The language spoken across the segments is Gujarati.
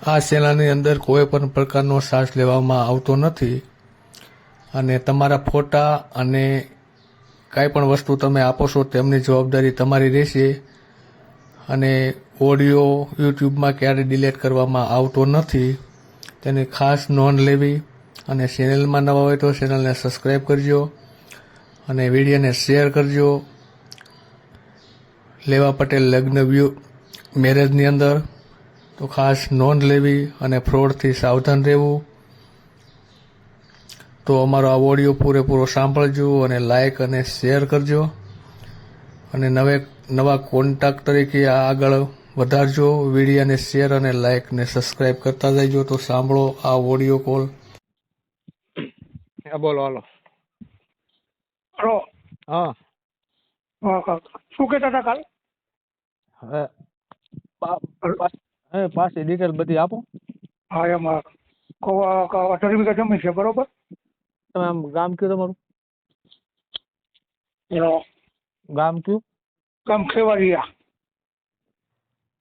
આ ચેનલની અંદર કોઈ પણ પ્રકારનો ચાર્જ લેવામાં આવતો નથી અને તમારા ફોટા અને કાંઈ પણ વસ્તુ તમે આપો છો તેમની જવાબદારી તમારી રહેશે અને ઓડિયો યુટ્યુબમાં ક્યારેય ડિલીટ કરવામાં આવતો નથી. તેની ખાસ નોંધ લેવી અને ચેનલમાં નવા હોય તો ચેનલને સબસ્ક્રાઈબ કરજો અને વિડીયોને શેર કરજો. લેવા પટેલ લગ્ન મેરેજની અંદર તો ખાસ નોંધ લેવી અને ફ્રોડથી સાવધાન રહેવું. તો અમારો આ ઓડિયો પૂરેપૂરો સાંભળજો અને લાઈક અને શેર કરજો અને નવા કોન્ટેક્ટ તરીકે આગળ વધારજો. વિડીયોને શેર અને લાઈક ને સબસ્ક્રાઈબ કરતા જજો. તો સાંભળો આ ઓડિયો કોલ. બોલો હાલો. હલો. હા શું કહેતા હતા કાલ? હવે પાછી ડિટેલ બધી આપો. હા એમાં 18 વીઘા જમીન છે બરોબર. તમે આમ ગામ કયું તમારું? એનો ગામ કયું? ગામ ખેવારિયા.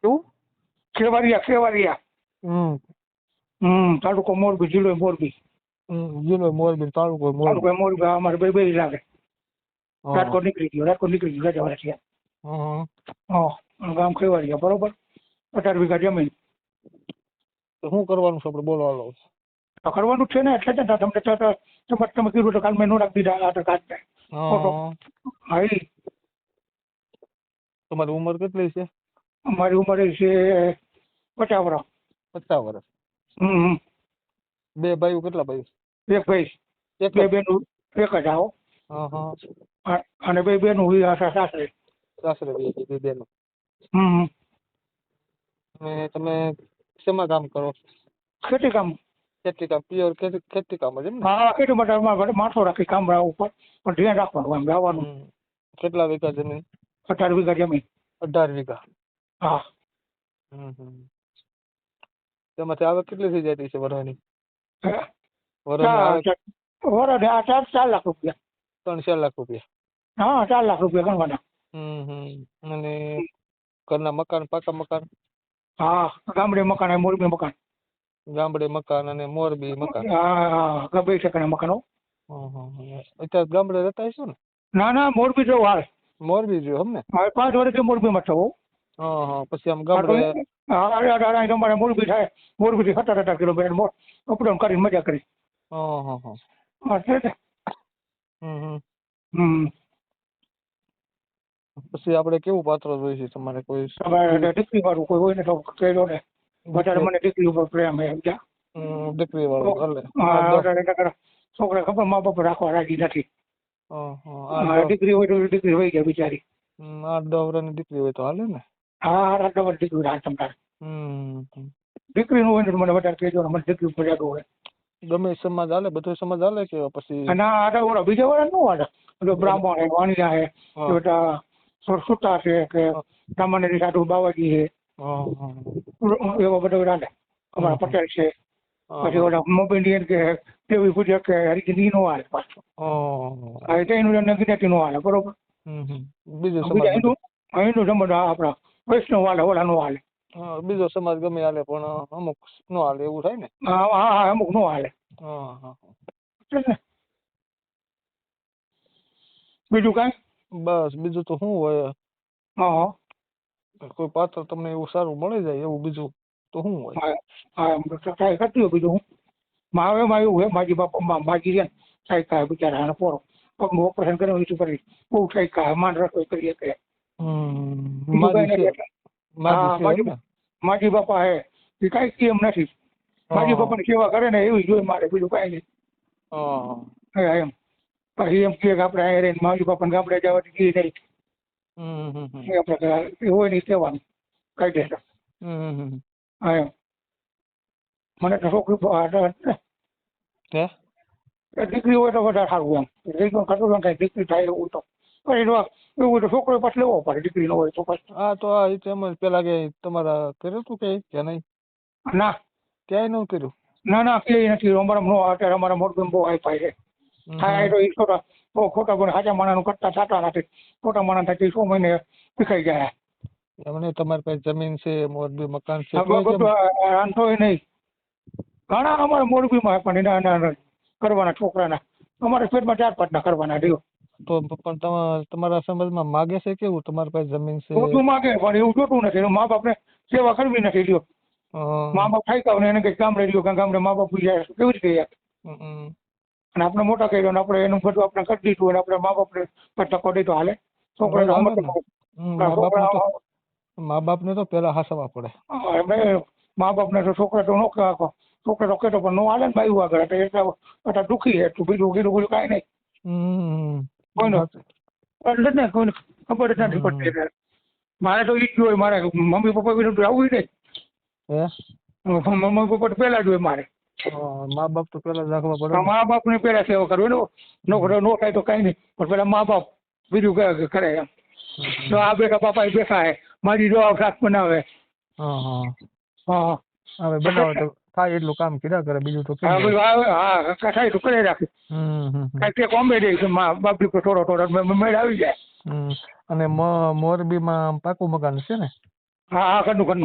કેવું? ખેવારિયા. તાલુકો મોરબી, જિલ્લો મોરબી. જિલ્લો મોરબી, તાલુકો મોરબી. મોરબી અમારે બે લાગે. રાજકોટ નીકળી ગયો રજા વર્ષ. ગામ ખેવારિયા બરોબર. 18 વીઘા જમીન. તો શું કરવાનું છે આપણે? બોલો હાલો. કરવાનું છે ને એટલે જ તમને તમે કીધું તો કાલ મેં નો રાખી દીધા આધાર કાર્ડ ને ફોટો. હા તમારી ઉંમર કેટલી છે? અમારી ઉંમર છે 50 વર્ષ. 50 વર્ષ. બે ભાઈઓ? કેટલા ભાઈઓ? એક ભાઈ. બે બેનું એક જ આવો. અને બે બેનું સાસરે. બે બેનો. અને તમે શેમાં કામ કરો? ખેતી કામ. પ્યોર ખેતી કામ જ એમ ને? હા, ખેતી માટે અમારે માણસો રાખી કામ ઉપર પણ ધ્યાન રાખવાનું એમ જવાનું. કેટલા વીઘા જમીન? 18 વીઘા જમીન. 18 વીઘા. હા. તેમાંથી આવક કેટલી થઈ જતી છે વર્ષની? વરસ 4 લાખ રૂપિયા. 3-4 લાખ રૂપિયા. હા, 4 લાખ રૂપિયા ગણવાના. અને ઘરના મકાન, પાકા મકાન? હા, ગામડે મકાન, મોરબી મકાન. ગામડે મકાન અને મોરબી મકાન. હા, 2 ટકાના મકાનો. અત્યારે ગામડે રહેતા હશો ને? ના, મોરબી જો હાલ. મોરબી જો એમ ને? 5 વર્ષથી મોરબીમાં થવું. પછી આમ ગામડે? તમારે મોરબી થાય. મોરબી થી 17-18 કિલોમીટર અપડાઉન કરીને મજા કરી. પછી આપણે કેવું પાત્ર જોઈએ છે તમારે? કોઈ દીકરી વાળું કોઈ હોય ને તો કહેલો ને. વધારે મને દીકરી ઉપર પ્રેમ છે. દીકરી વાળું? છોકરા ખબર મા બાપ રાખવા રાજી નથી. દીકરી હોય તો દીકરી હોય ગયા બિચારી. 8-10 વર્ષની દીકરી હોય તો હાલે ને? હા, 8-10 વર્ષ દીકરી રાહ તમારે. દીકરી નું હોય ને મને વધારે કહેજો. મને દીકરી ઉપર યાદ હોય. ગમે સમાજ હાલે? બધો સમાજ હાલે કે પછી? ના, ઓલા બીજા વાળા નું હાલે. બ્રાહ્મણ છે, વાણિયા છે, સુતા છે કે સામાન્ય સાધુ બાવાજી છે. એવા બધા હાલે. અમારા પટેલ છે. પછી ઓલા મોબેન્ડિયન કે દેવી પૂજક કે હરિજની નો હાલે પાછો. એનું જ્ઞાતિ નો હાલે બરોબર. બીજો સમાજ હિન્દુ સમાજ આપણા વૈષ્ણવ હાલે, ઓલા નો હાલે. બીજો સમાજ ગમે હાલે પણ અમુક નો હાલે એવું થાય ને? હા, અમુક નો હાલે. બીજું કઈ? બસ બીજું તો શું હોય? કોઈ પાત્ર તમને એવું સારું મળી જાય એવું બીજું તો શું હોય? ટ્રાય કરતી હોય બીજું હું. માવેમાં એવું હોય માજી બાપા માજી છે ને સાયકા બિચારા પોરો પગનું ઓપરેશન કર્યું કરી બહુ સાયકા માંડ રસોઈ કરીએ કે. માજી બાપા હે એ કઈ કેમ નથી. માજી બાપાની સેવા કરે ને એવી જોઈ મારે, બીજું કઈ નહીં. એમ પછી એમ કે આપડે અહીંયા રહીને માજી બાપાને ગામડે જવાથી કી નહીં. આપડે હોય નહીં કહેવાનું કઈ દે. હા એમ મને તો છોકરી દીકરી હોય તો વધારે સારું એમ. દીકરી કશું કઈ દીકરી થાય એવું તો એવું તો છોકરો પાછું લેવો પડે. દીકરી ન હોય તો પછી. હા, તો આ એમ જ પેલા કે તમારા કર્યું હતું કે નહીં? ના, ક્યાંય ન કર્યું? ના ક્યાંય નથી. અમારા નો અત્યારે અમારા મોરબી બહુ હાઈ ફાઈ છે. હા, તો એ ખોટા ગુણ સાચા માણસ નું કરતા થતા નથી. ખોટા માણસ થાય 6 મહિને શીખાઈ જાય. એમને તમારી પાસે જમીન છે, મોરબી મકાન છે, આ તોય કેમ? બધું વાંધો નહીં. ઘણા અમારે મોરબીમાં પણ એના એના કરવાના છોકરાના અમારે પેટમાં 4-5 કરવાના રહ્યો. તો પણ તમારા સમાજમાં માગે છે કેવું તમારી પાસે જમીન છે? બધું માગે પણ એવું જોતું નથી. એનું મા બાપને સેવા કરવી નથી લ્યો. અ, મા બાપ થાય એને કઈ ગામડે રહ્યો કારણ ગામડે મા બાપ જાય કેવી રીતે યાર. હમ. અને આપણે મોટા કર્યો ને આપણે એનું બધું આપણે કરી દીધું અને આપણે મા બાપને ટકો દઈ તો હાલે. છોકરાને હાલે સમજ ને. મા બાપને તો પેલા હાસવા પડે. મા બાપને તો છોકરા તો નો છોકરા તો કેતો પણ નો હાલે ને બાયું આગળ એટલે દુઃખી છે એટલું બીજું બીજું કાંઈ નહીં. હમ. કોઈનો એટલે જ ને કોઈને ખબર જ નથી પડતી. મારે તો ઈ જ જોઈએ મારે મમ્મી પપ્પા વિરુદ્ધ આવવું નહીં. હે મમ્મી પપ્પા તો પેલા જોઈએ મારે. મા બાપ તો પેલા જ રાખવા પડે ને. મા બાપ ને પેલા સેવા કરવી નો થાય તો કઈ નહીં પણ પેલા મા બાપ બીજું કરે એમ. તો આ બેટા બાપા એ બેઠા હે મારી જો શાક બનાવે. હા હવે બનાવો તો થાય એટલું કામ કર્યા કરે બીજું તો હા કેમ. હા થાય તો કરે રાખે. કાંઈક તે કોમ્બે દે મા બાપ દીકરો થોડો મેળ આવી જાય. અને મોરબીમાં પાકું મકાન છે ને? હા હા ઘરનું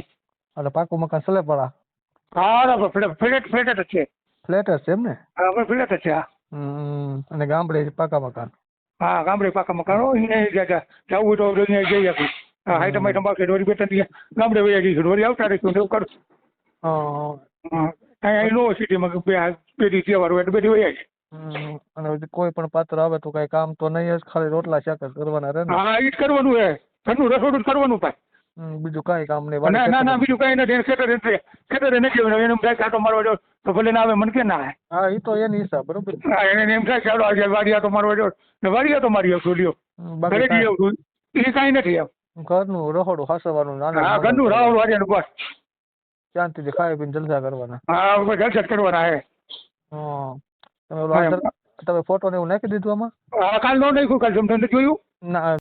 એટલે પાકું મકાન સલેપરા હા ફ્લેટ જ છે. ફ્લેટ જ છે એમ ને? હા અમે ફ્લેટ જ છે. હા અને ગામડે પાકા મકાન? હા ગામડે પાકા મકાનો અહીંયા જવું હોય તો અહીંયા જઈ શકું. હા હાઈટમ બાકી વળી બેટા ગામડે વહી જઈશું વળી આવતા રહીશું એવું કરું. અહીંયા યુનિવર્સિટીમાં બે દી તહેવાર હોય એટલે બધી વહી જાય. અને કોઈ પણ પાત્ર આવે તો કઈ કામ તો નહીં જ, ખાલી રોટલા શાક જ કરવાના રહે ને? હા એ જ કરવાનું હે ઘરનું રસોડું જ કરવાનું પાય. બીજું કઈ કામ નહીં? ના બીજું કઈ નથી. ખેતરે નથી એને થાય કાંટો મારવા જો તો ભલે ના આવે મને કે ના આવે. હા એ તો એની હિસાબ બરોબર. હા એને એમ થાય ચાલો આજે વાડિયા તો મારવા જો ને વાડિયા તો મારી આવશું લ્યો ઘરે જઈ આવશું એ કાંઈ નથી એમ. ઘરનું રહોડું હાસવાનું હા ઘરનું રાહુલ વાડિયાનું બસ શાંતિથી ખાઈ પીને જલસા કરવાના. હા જલસા જ કરવાના હે. તમે ફોટો ને એવું નાખી દીધું આમાં? હા કાલ નો નાખ્યું કાલ તમને જોયું ના